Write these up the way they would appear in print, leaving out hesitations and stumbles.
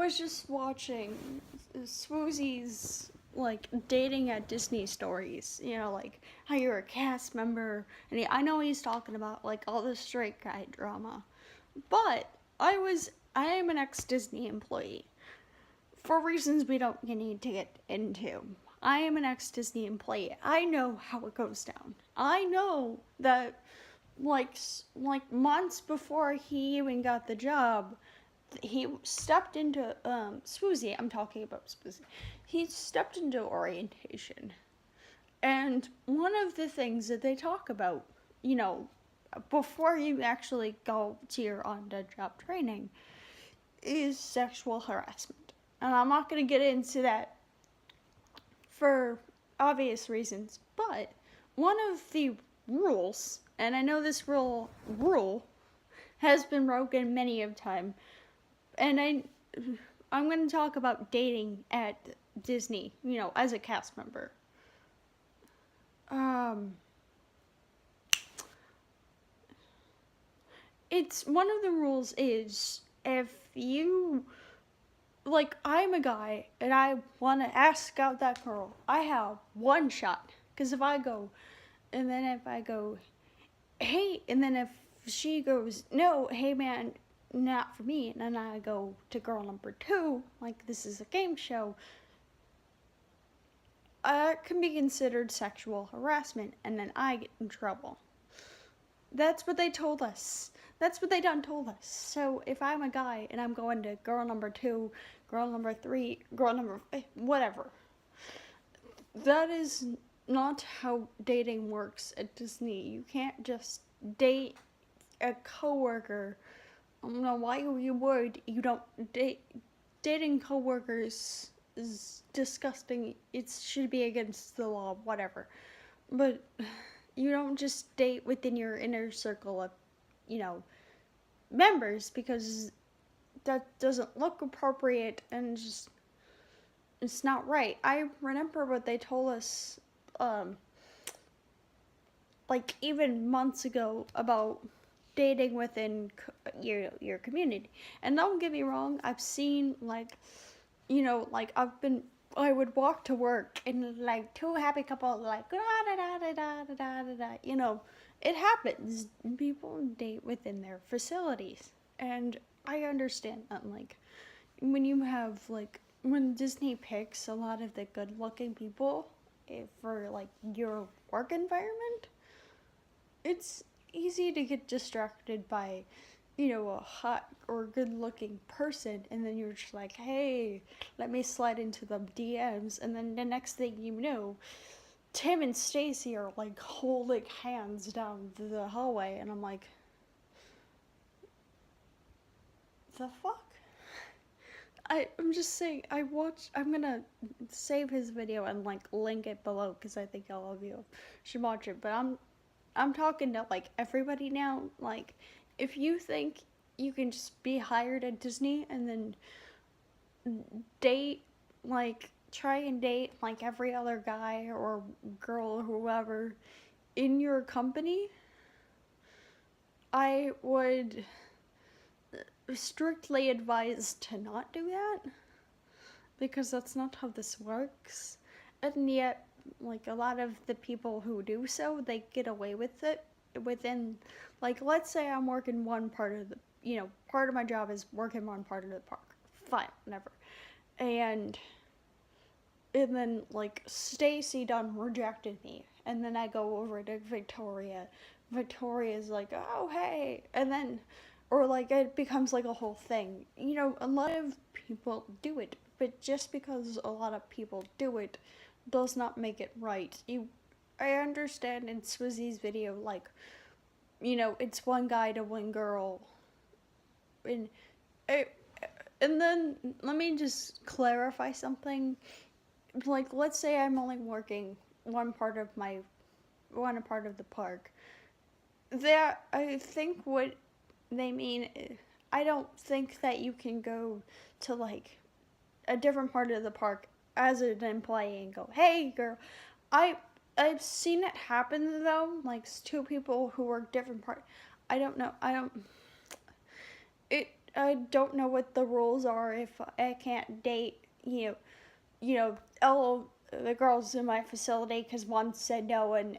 was just watching Swoozy's like dating at Disney stories. You know, like how you're a cast member, and I know he's talking about like all the straight guy drama, but I am an ex Disney employee for reasons we don't need to get into. I am an ex Disney employee. I know how it goes down. I know that like months before he even got the job, he stepped into Swoozy. I'm talking about Swoozy. He stepped into orientation, and one of the things that they talk about, you know, before you actually go to your on-the-job training, is sexual harassment. And I'm not going to get into that for obvious reasons, but one of the rules, and I know this rule has been broken many of time, and I'm going to talk about dating at Disney, you know, as a cast member. It's one of the rules is if you like I'm a guy and I want to ask out that girl, I have one shot. Because if I go, and then if I go, hey, and then if she goes, no, hey man, not for me, and then I go to girl number 2, like this is a game show, it can be considered sexual harassment, and then I get in trouble. That's what they told us. That's what they done told us. So if I'm a guy and I'm going to girl number 2, girl number 3, girl number whatever, that is not how dating works at Disney. You can't just date a coworker. I don't know why you would. You don't date. Dating coworkers is disgusting. It should be against the law, whatever. But you don't just date within your inner circle of, you know, members, because that doesn't look appropriate and just it's not right. I remember what they told us like even months ago about dating within your community. And don't get me wrong, I've seen like, you know, like I would walk to work and like two happy couples like da da da da da da da da. You know, it happens. People date within their facilities, and I understand that. Like when you have like when Disney picks a lot of the good-looking people for like your work environment, it's easy to get distracted by, you know, a hot or good looking person, and then you're just like, hey, let me slide into the DMs, and then the next thing you know, Tim and Stacy are like holding hands down the hallway, and I'm like, the fuck? I'm just saying, I'm gonna save his video and like link it below because I think all of you should watch it. But I'm talking to like everybody now. Like, if you think you can just be hired at Disney and then date, like, try and date like every other guy or girl or whoever in your company, I would strictly advise to not do that, because that's not how this works. And yet, like, a lot of the people who do so, they get away with it within, like, let's say I'm working one part of the, you know, part of my job is working one part of the park. Fine, whatever. And then, like, Stacy done rejected me. And then I go over to Victoria. Victoria's like, oh, hey. And then, or like, it becomes like a whole thing. You know, a lot of people do it. But just because a lot of people do it does not make it right. I understand in Swizzy's video, like, you know, it's one guy to one girl. And, and then, let me just clarify something. Like, let's say I'm only working one part of the park. That, I think what they mean, I don't think that you can go to like a different part of the park as an employee and go, hey girl. I've seen it happen though, like two people who work different part. I don't know. It I don't know what the rules are if I can't date, all the girls in my facility because one said no, and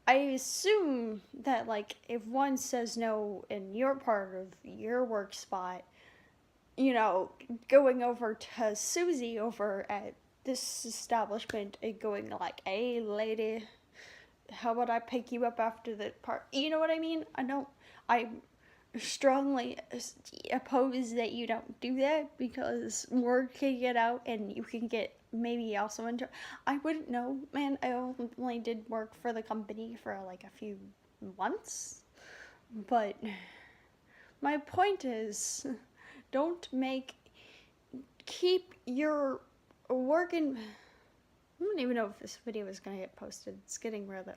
I assume that like if one says no in your part of your work spot, going over to Susie over at this establishment and going like, "Hey, lady, how about I pick you up after the part?" You know what I mean? I strongly oppose that you don't do that because word can get out and you can get maybe also into. I wouldn't know, man. I only did work for the company for like a few months, but my point is, don't make keep your working. I don't even know if this video is gonna get posted. It's getting rather.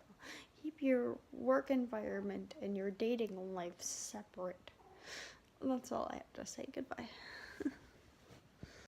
Keep your work environment and your dating life separate. That's all I have to say. Goodbye.